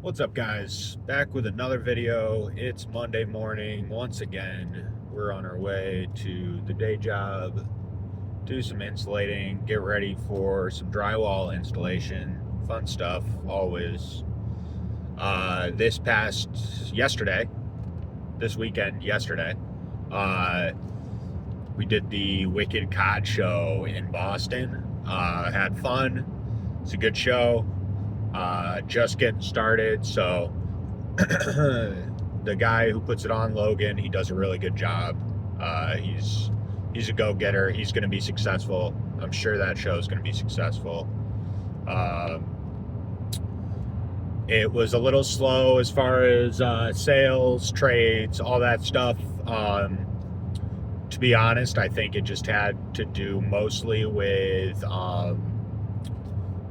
What's up, guys? Back with another video. It's Monday morning. Once again, we're on our way to the day job, do some insulating, get ready for some drywall installation. Fun stuff, always. This weekend, yesterday, we did the Wicked Cahd Show in Boston. Had fun. It's a good show. Just getting started, so the guy who puts it on, Logan, he does a really good job. He's a go-getter. He's going to be successful. I'm sure that show is going to be successful. It was a little slow as far as sales, trades, all that stuff. To be honest, I think it just had to do mostly with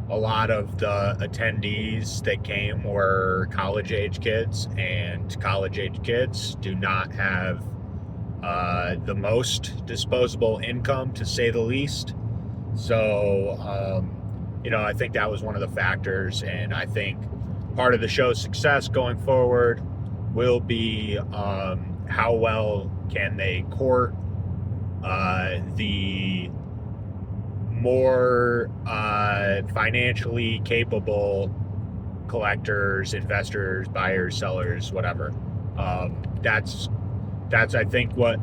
a lot of the attendees that came were college-age kids, and college-age kids do not have the most disposable income, to say the least. So, I think that was one of the factors, and I think part of the show's success going forward will be how well can they court the more financially capable collectors, investors, buyers, sellers, whatever. That's I think what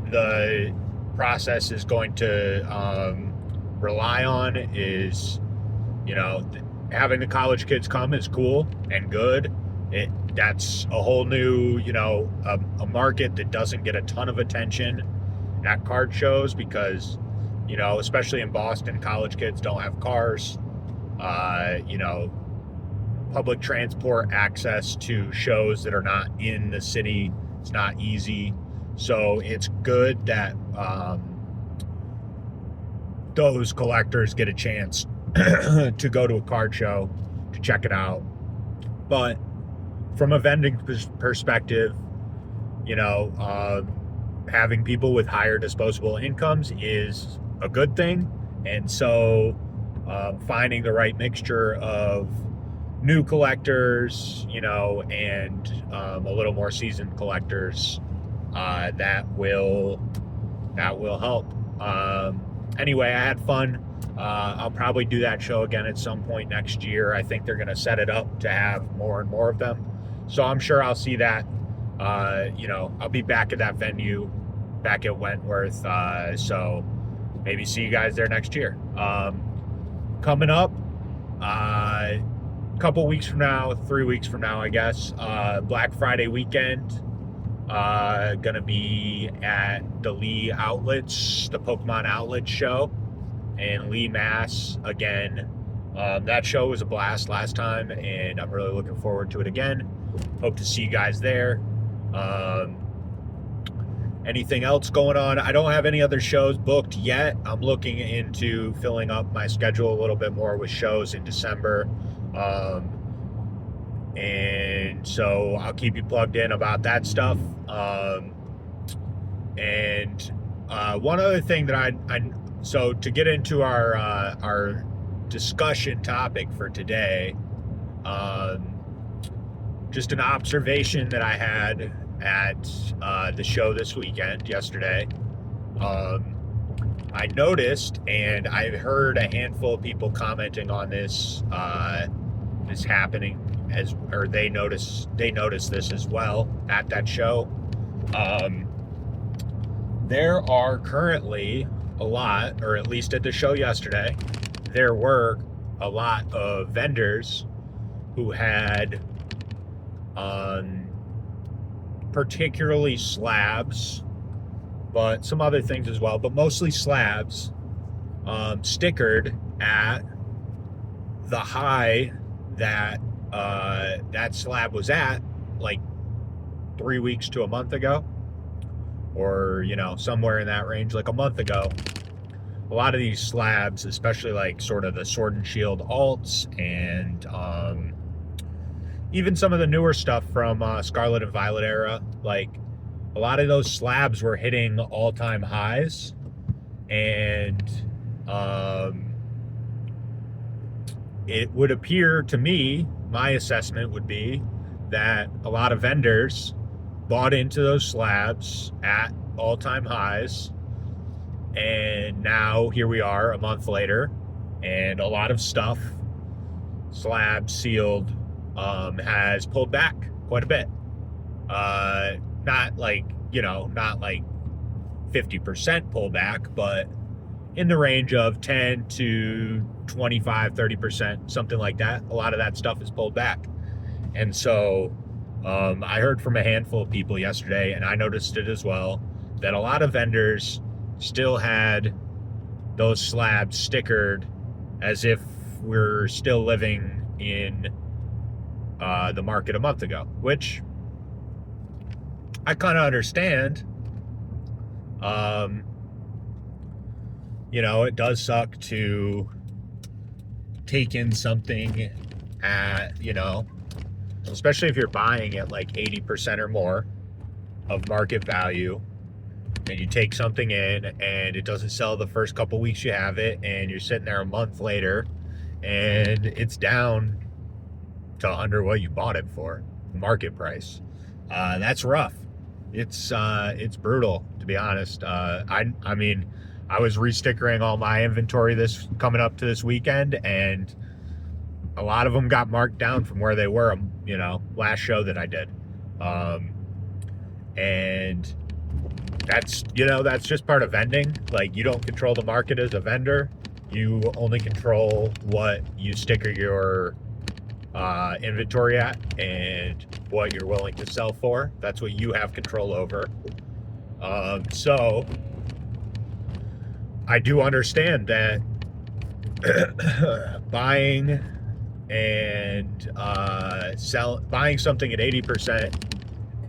the process is going to rely on. Is having the college kids come is cool and good. That's a whole new a market that doesn't get a ton of attention at card shows, because especially in Boston, college kids don't have cars. Public transport access to shows that are not in the city, it's not easy. So it's good that those collectors get a chance to go to a card show, to check it out. But from a vending perspective, having people with higher disposable incomes is a good thing. And so finding the right mixture of new collectors, and a little more seasoned collectors, that will help. Anyway, I had fun. I'll probably do that show again at some point next year. I think they're going to set it up to have more and more of them. So I'm sure I'll see that. I'll be back at that venue, back at Wentworth. So maybe see you guys there next year. Coming up, a couple weeks from now, 3 weeks from now, I guess, Black Friday weekend, gonna be at the Lee Outlets, the Pokemon Outlet show in Lee, Mass. Again, that show was a blast last time, and I'm really looking forward to it again. Hope to see you guys there. Anything else going on? I don't have any other shows booked yet. I'm looking into filling up my schedule a little bit more with shows in December. And so I'll keep you plugged in about that stuff. And one other thing that so to get into our discussion topic for today, just an observation that I had at the show this weekend, yesterday. I noticed, and I've heard a handful of people commenting on this happening, or they noticed this as well at that show. There are currently a lot, or at least at the show yesterday, there were a lot of vendors who had particularly slabs, but some other things as well, but mostly slabs, stickered at the high that that slab was at, like 3 weeks to a month ago, or somewhere in that range, like a month ago. A lot of these slabs, especially like sort of the Sword and Shield alts, and even some of the newer stuff from Scarlet and Violet era, like a lot of those slabs were hitting all-time highs, and it would appear to me my assessment would be that a lot of vendors bought into those slabs at all-time highs, and now here we are a month later, and a lot of stuff, slab sealed, has pulled back quite a bit. Not like 50% pullback, but in the range of 10 to 25, 30%, something like that. A lot of that stuff is pulled back. And so I heard from a handful of people yesterday, and I noticed it as well, that a lot of vendors still had those slabs stickered as if we're still living in the market a month ago, which I kind of understand. It does suck to take in something at, especially if you're buying at like 80% or more of market value, and you take something in and it doesn't sell the first couple weeks you have it, and you're sitting there a month later and it's down to under what you bought it for, the market price. That's rough. It's brutal, to be honest. I mean, I was restickering all my inventory coming up to this weekend, and a lot of them got marked down from where they were, last show that I did. And that's just part of vending. Like, you don't control the market as a vendor. You only control what you sticker your inventory at and what you're willing to sell for. That's what you have control over. So I do understand that buying and buying something at 80%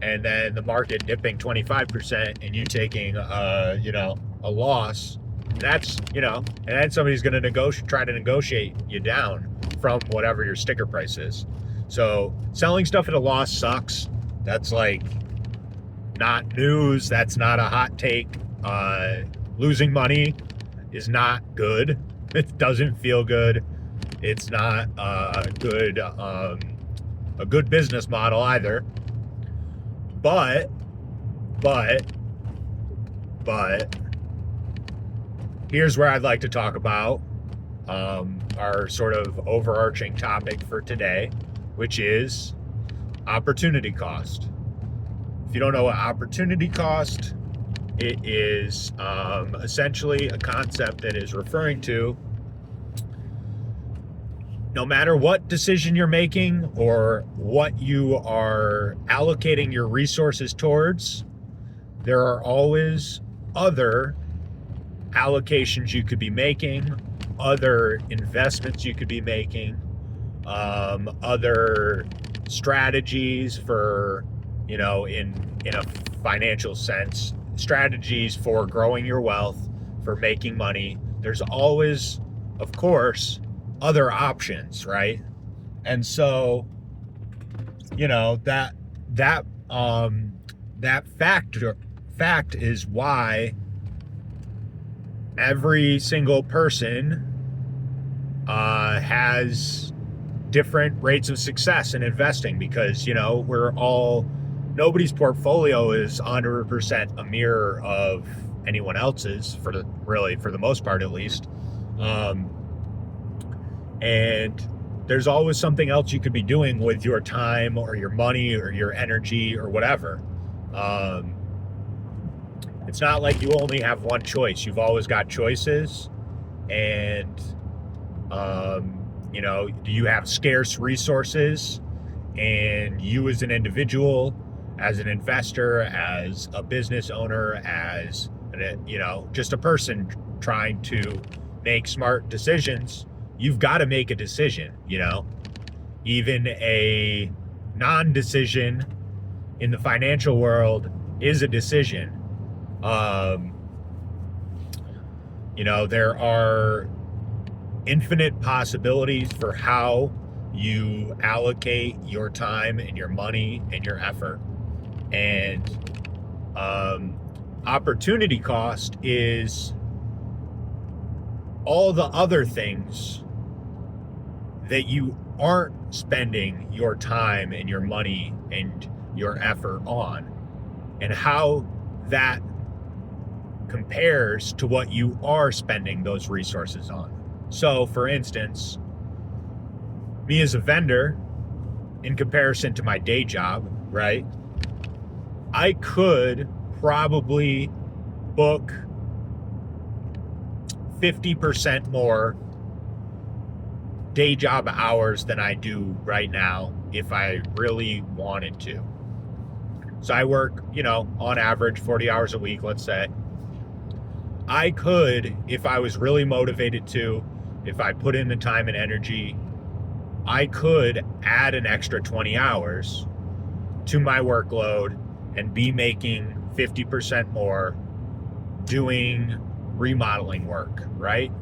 and then the market dipping 25% and you taking a loss, that's and then somebody's going to try to negotiate you down from whatever your sticker price is. So selling stuff at a loss sucks. That's like not news. That's not a hot take. Losing money is not good. It doesn't feel good. It's not a good business model either. But here's where I'd like to talk about our sort of overarching topic for today, which is opportunity cost. If you don't know what opportunity cost, it is essentially a concept that is referring to no matter what decision you're making or what you are allocating your resources towards, there are always other allocations you could be making, other investments you could be making, other strategies for, in a financial sense, strategies for growing your wealth, for making money. There's always, of course, other options, right? And so, that fact is why every single person has different rates of success in investing, because nobody's portfolio is 100% a mirror of anyone else's, for the most part, at least. And there's always something else you could be doing with your time or your money or your energy or whatever. It's not like you only have one choice. You've always got choices. And, you have scarce resources, and you as an individual, as an investor, as a business owner, as, just a person trying to make smart decisions, you've got to make a decision. Even a non-decision in the financial world is a decision. There are infinite possibilities for how you allocate your time and your money and your effort. And opportunity cost is all the other things that you aren't spending your time and your money and your effort on, and how that compares to what you are spending those resources on. So, for instance, me as a vendor, in comparison to my day job, right? I could probably book 50% more day job hours than I do right now if I really wanted to. So I work, on average 40 hours a week, let's say. I could, if I was really motivated to, if I put in the time and energy, I could add an extra 20 hours to my workload and be making 50% more doing remodeling work, right?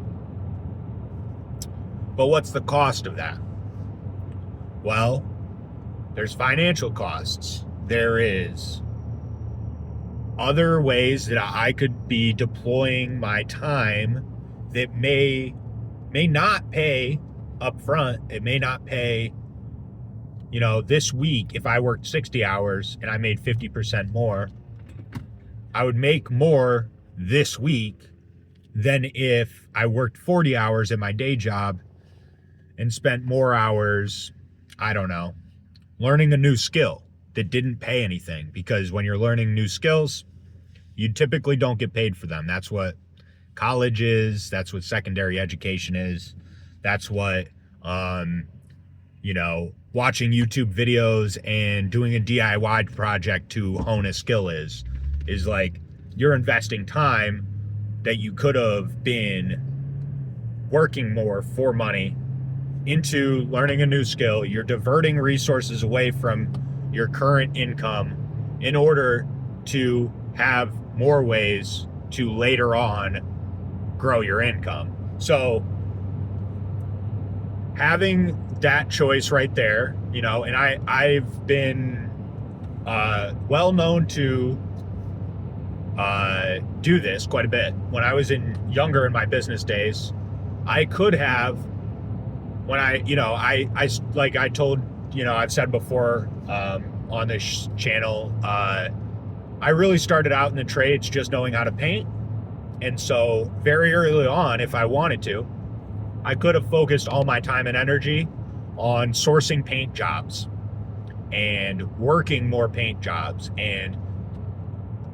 But what's the cost of that? Well, there's financial costs. There is other ways that I could be deploying my time that may not pay up front. It may not pay, this week, if I worked 60 hours and I made 50% more, I would make more this week than if I worked 40 hours at my day job and spent more hours, I don't know, learning a new skill that didn't pay anything. Because when you're learning new skills, you typically don't get paid for them. That's what college is. That's what secondary education is. That's what, watching YouTube videos and doing a DIY project to hone a skill is like you're investing time that you could have been working more for money into learning a new skill. You're diverting resources away from your current income in order to have more ways to later on grow your income. So having that choice right there, and I've been well known to do this quite a bit. When I was younger in my business days, I could have, when I like I told, I've said before on this channel, I really started out in the trades just knowing how to paint. And so very early on, if I wanted to, I could have focused all my time and energy on sourcing paint jobs and working more paint jobs and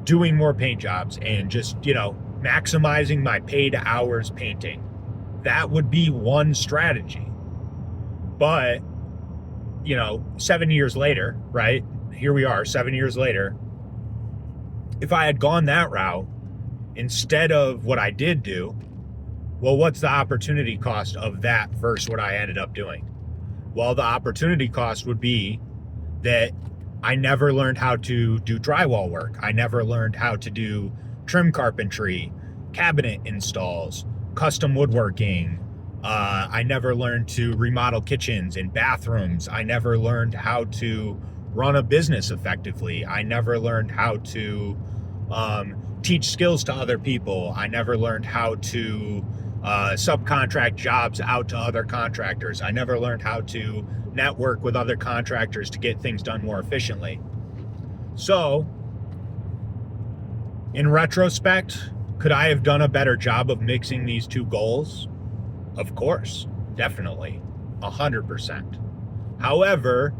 doing more paint jobs and just, maximizing my paid hours painting. That would be one strategy. But, 7 years later, right? Here we are, 7 years later. If I had gone that route instead of what I did do, well, what's the opportunity cost of that versus what I ended up doing? Well, the opportunity cost would be that I never learned how to do drywall work. I never learned how to do trim carpentry, cabinet installs, custom woodworking. I never learned to remodel kitchens and bathrooms. I never learned how to run a business effectively. I never learned how to teach skills to other people. I never learned how to subcontract jobs out to other contractors. I never learned how to network with other contractors to get things done more efficiently. So, in retrospect, could I have done a better job of mixing these two goals? Of course, definitely, 100%. However,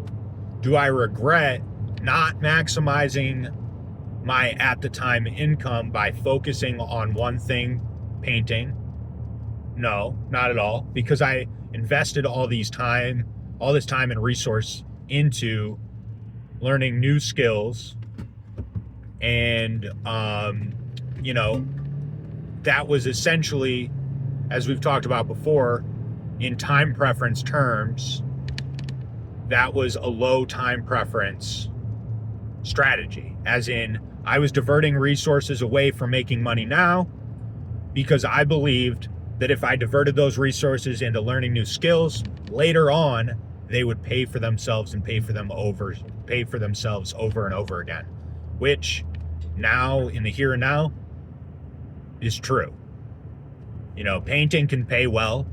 do I regret not maximizing my at the time income by focusing on one thing, painting? No, not at all, because I invested all this time and resource into learning new skills. And, that was essentially, as we've talked about before, in time preference terms, that was a low time preference strategy. As in, I was diverting resources away from making money now because I believed that if I diverted those resources into learning new skills, later on, they would pay for themselves and pay for themselves over and over again, which now, in the here and now, is true. Painting can pay well.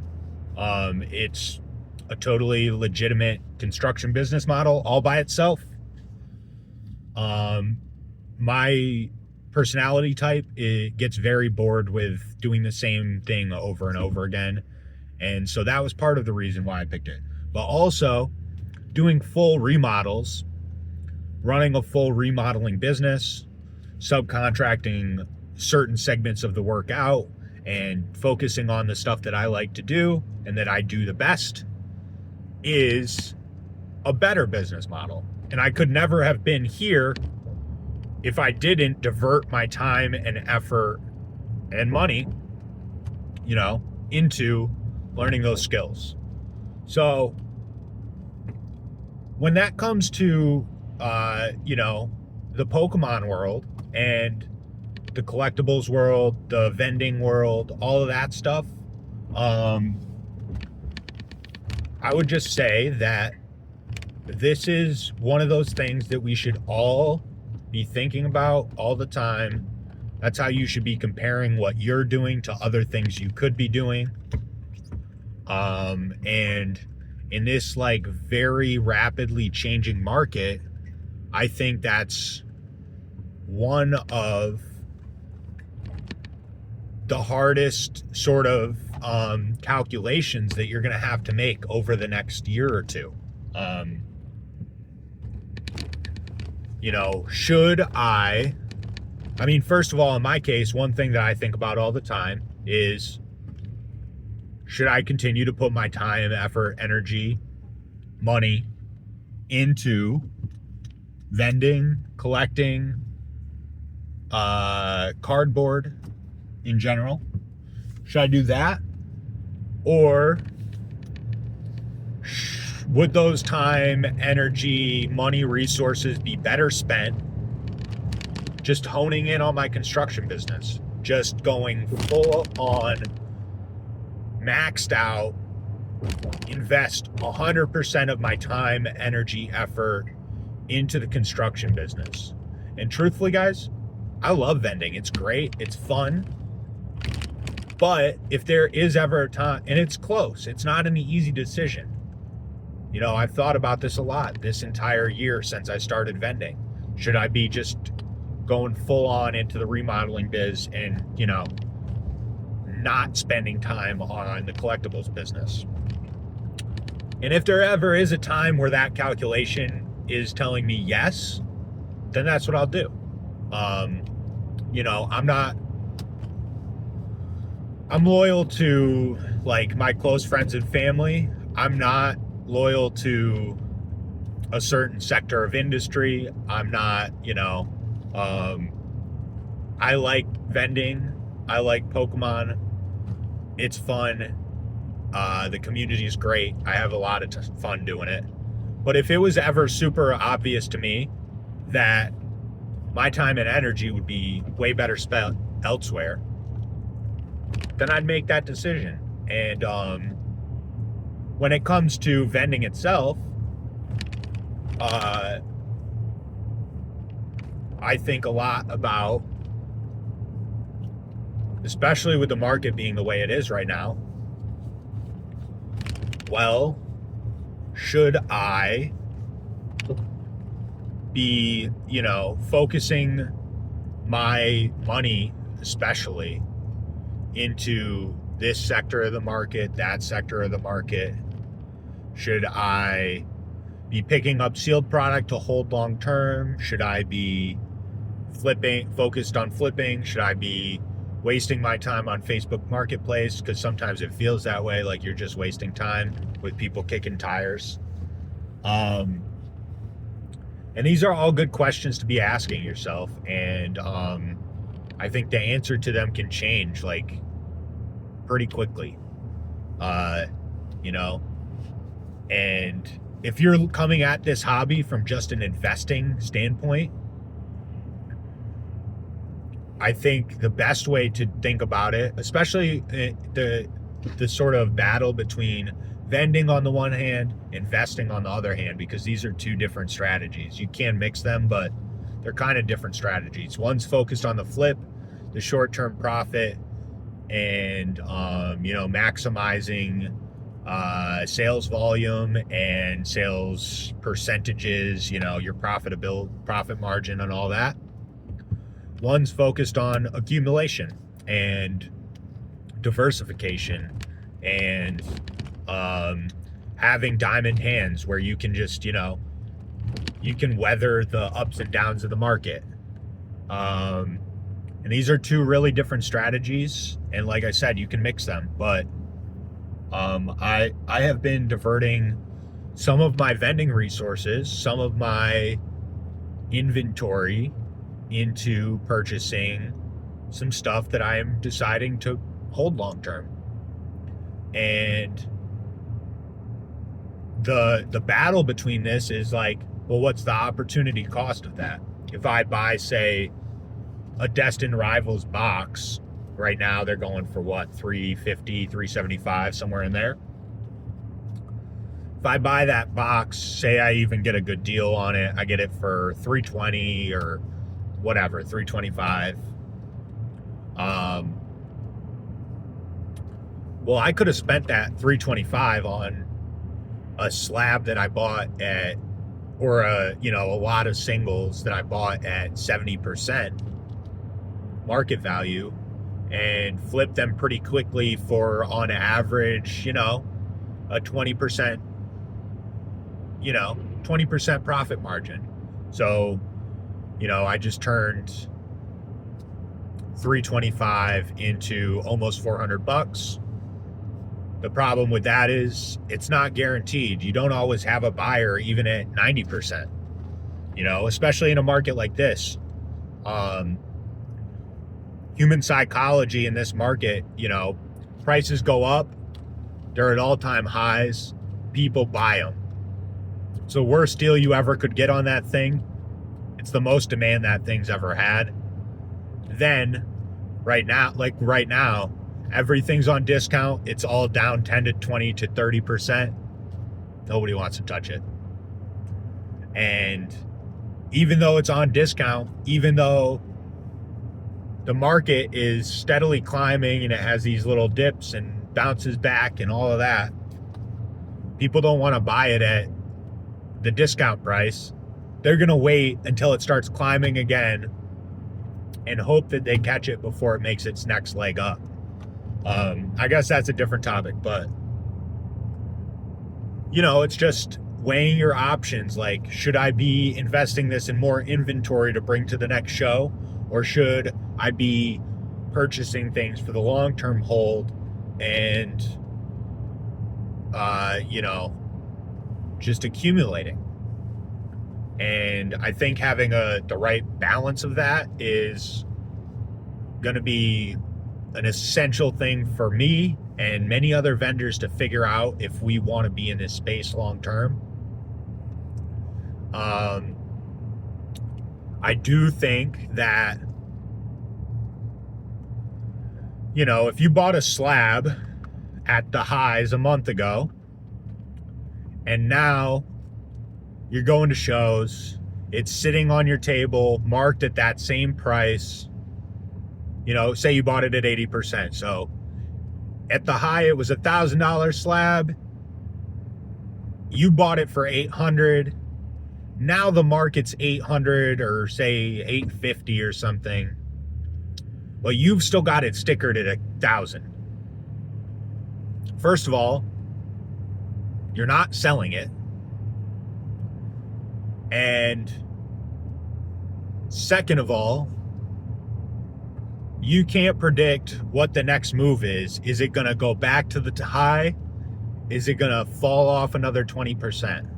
It's a totally legitimate construction business model all by itself. My personality type, it gets very bored with doing the same thing over and over again. And so that was part of the reason why I picked it. But also doing full remodels, running a full remodeling business, subcontracting certain segments of the work out, and focusing on the stuff that I like to do and that I do the best is a better business model. And I could never have been here if I didn't divert my time and effort and money, into learning those skills. So when that comes to, the Pokemon world and the collectibles world, the vending world, all of that stuff, I would just say that this is one of those things that we should all be thinking about all the time. That's how you should be comparing what you're doing to other things you could be doing. And in this very rapidly changing market, I think that's one of the hardest sort of calculations that you're going to have to make over the next year or two. Should I mean, first of all, in my case, one thing that I think about all the time is, should I continue to put my time, effort, energy, money into vending, collecting, cardboard in general? Should I do that? Or would those time, energy, money, resources be better spent just honing in on my construction business, just going full on, maxed out, invest 100% of my time, energy, effort into the construction business? And truthfully, guys, I love vending. It's great. It's fun. But if there is ever a time, and it's close, it's not an easy decision. I've thought about this a lot this entire year since I started vending. Should I be just going full on into the remodeling biz and, not spending time on the collectibles business? And if there ever is a time where that calculation is telling me yes, then that's what I'll do. I'm loyal to my close friends and family. I'm not loyal to a certain sector of industry. I'm not, I like vending. I like Pokemon. It's fun. The community is great. I have a lot of fun doing it. But if it was ever super obvious to me that my time and energy would be way better spent elsewhere, then I'd make that decision. And when it comes to vending itself, I think a lot about, especially with the market being the way it is right now, well, should I be, focusing my money, especially, into this sector of the market, that sector of the market? Should I be picking up sealed product to hold long term? Should I be focused on flipping? Should I be wasting my time on Facebook Marketplace? Because sometimes it feels that way, like you're just wasting time with people kicking tires. And these are all good questions to be asking yourself. And I think the answer to them can change pretty quickly. And if you're coming at this hobby from just an investing standpoint, I think the best way to think about it, especially the sort of battle between vending on the one hand, investing on the other hand, because these are two different strategies. You can mix them, but they're kind of different strategies. One's focused on the flip, the short-term profit, and maximizing sales volume and sales percentages, your profit margin and all that. One's focused on accumulation and diversification and having diamond hands where you can just, you can weather the ups and downs of the market. And these are two really different strategies. And like I said, you can mix them, but I have been diverting some of my vending resources, some of my inventory into purchasing some stuff that I am deciding to hold long term. And the battle between this is like, well, what's the opportunity cost of that? If I buy, say, a Destined Rivals box, right now they're going for what, $350, $375, somewhere in there. If I buy that box, say I even get a good deal on it, I get it for $320 or whatever, $325. Well, I could have spent that $325 on a slab that I bought at, or a lot of singles that I bought at 70% market value, and flip them pretty quickly for, on average, a 20%, 20% profit margin. So, I just turned $325 into almost $400. The problem with that is it's not guaranteed. You don't always have a buyer even at 90%, especially in a market like this. Human psychology in this market, prices go up, they're at all-time highs, people buy them. So worst deal you ever could get on that thing, it's the most demand that thing's ever had. Then right now, everything's on discount. It's all down 10 to 20 to 30%. Nobody wants to touch it. And even though it's on discount, even though the market is steadily climbing and it has these little dips and bounces back and all of that, people don't want to buy it at the discount price. They're going to wait until it starts climbing again and hope that they catch it before it makes its next leg up. I guess that's a different topic, but it's just weighing your options. Like, should I be investing this in more inventory to bring to the next show, or should I be purchasing things for the long-term hold and just accumulating? And I think having the right balance of that is going to be an essential thing for me and many other vendors to figure out if we want to be in this space long term. I do think that, if you bought a slab at the highs a month ago and now you're going to shows, it's sitting on your table marked at that same price, say you bought it at 80%. So at the high, it was $1,000 slab. You bought it for $800. Now the market's $800 or say $850 or something. Well, you've still got it stickered at $1,000. First of all, you're not selling it. And second of all, you can't predict what the next move is. Is it going to go back to the high? Is it going to fall off another 20%?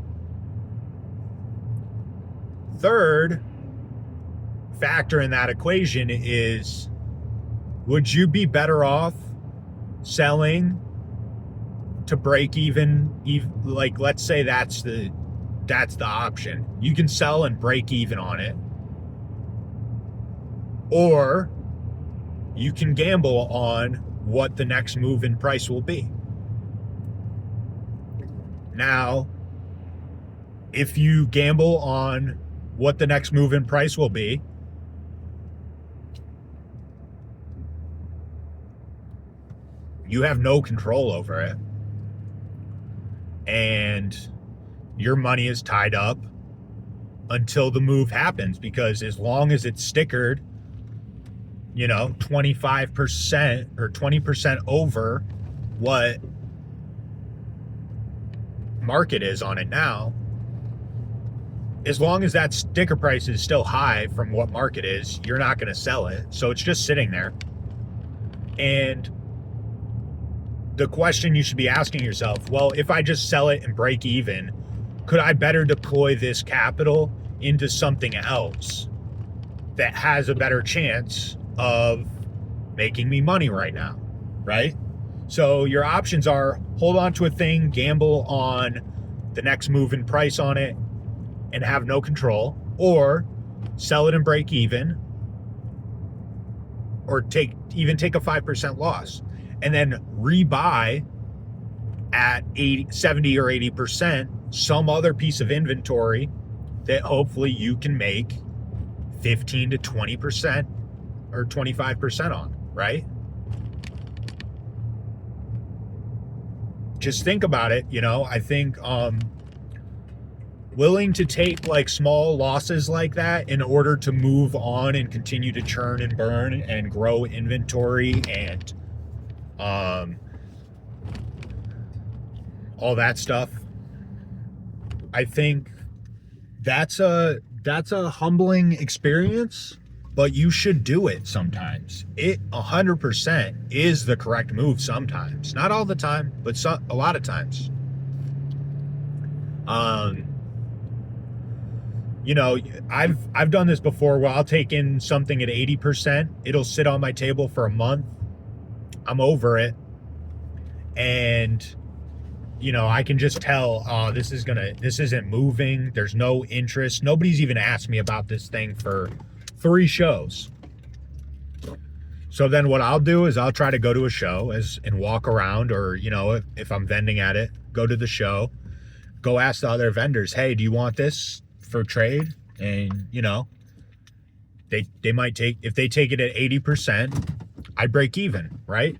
Third factor in that equation is, would you be better off selling to break even? Like, let's say that's the option. You can sell and break even on it. Or you can gamble on what the next move in price will be. Now, if you gamble on what the next move in price will be, you have no control over it. and your money is tied up until the move happens, because as long as it's stickered, 25% or 20% over what market is on it now, as long as that sticker price is still high from what market is, you're not going to sell it. So it's just sitting there. And the question you should be asking yourself, well, if I just sell it and break even, could I better deploy this capital into something else that has a better chance of making me money right now, right? So your options are hold on to a thing, gamble on the next move in price on it, and have no control, or sell it and break even, or take a 5% loss, and then rebuy at 70 or 80% some other piece of inventory that hopefully you can make 15 to 20% or 25% on, right? Just think about it. I think willing to take like small losses like that in order to move on and continue to churn and burn and grow inventory and all that stuff. I think that's a humbling experience, but you should do it sometimes. It 100% is the correct move sometimes. Not all the time, but a lot of times. I've done this before where I'll take in something at 80%. It'll sit on my table for a month. I'm over it. And I can just tell, this isn't moving. There's no interest. Nobody's even asked me about this thing for 3 shows. So then what I'll do is I'll try to go to a show and walk around, or, if I'm vending at it, go to the show, go ask the other vendors, hey, do you want this for trade? And, they might if they take it at 80%, I break even, right?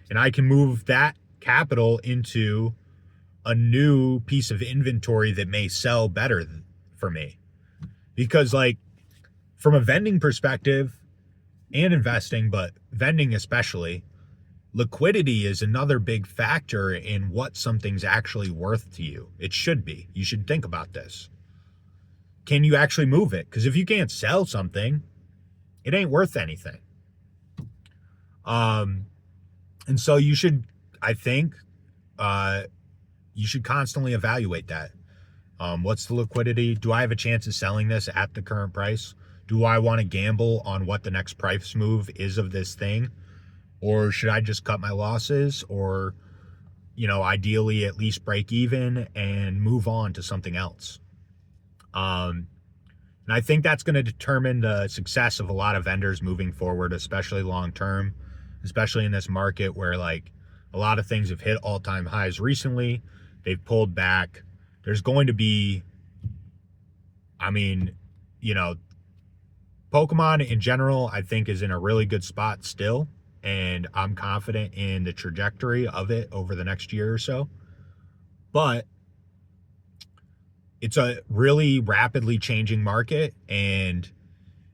And I can move that capital into a new piece of inventory that may sell better for me. Because from a vending perspective and investing, but vending especially, liquidity is another big factor in what something's actually worth to you. It should be. You should think about this. Can you actually move it? Because if you can't sell something, it ain't worth anything. And so you should, I think, you should constantly evaluate that. What's the liquidity? Do I have a chance of selling this at the current price? Do I want to gamble on what the next price move is of this thing? Or should I just cut my losses, or, ideally at least break even and move on to something else? And I think that's going to determine the success of a lot of vendors moving forward, especially long term, especially in this market where a lot of things have hit all-time highs recently. They've pulled back. There's going to be, Pokemon in general, I think, is in a really good spot still, and I'm confident in the trajectory of it over the next year or so. But it's a really rapidly changing market, and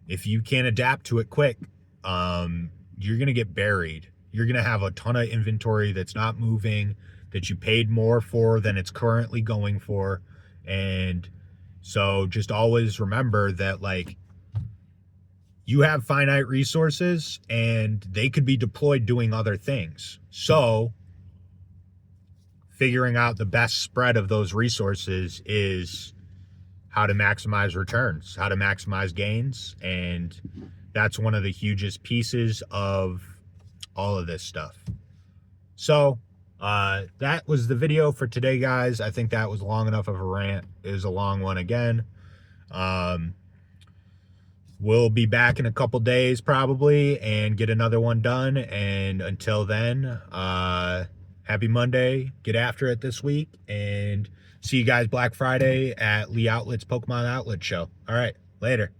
if you can't adapt to it quick, you're going to get buried. You're going to have a ton of inventory that's not moving, that you paid more for than it's currently going for. And so just always remember that you have finite resources and they could be deployed doing other things. So figuring out the best spread of those resources is how to maximize returns, how to maximize gains. And that's one of the hugest pieces of all of this stuff. So that was the video for today, guys. I think that was long enough of a rant. It was a long one again. We'll be back in a couple days probably and get another one done. And until then, happy Monday. Get after it this week, and see you guys Black Friday at Lee Outlet's Pokemon Outlet Show. All right, later.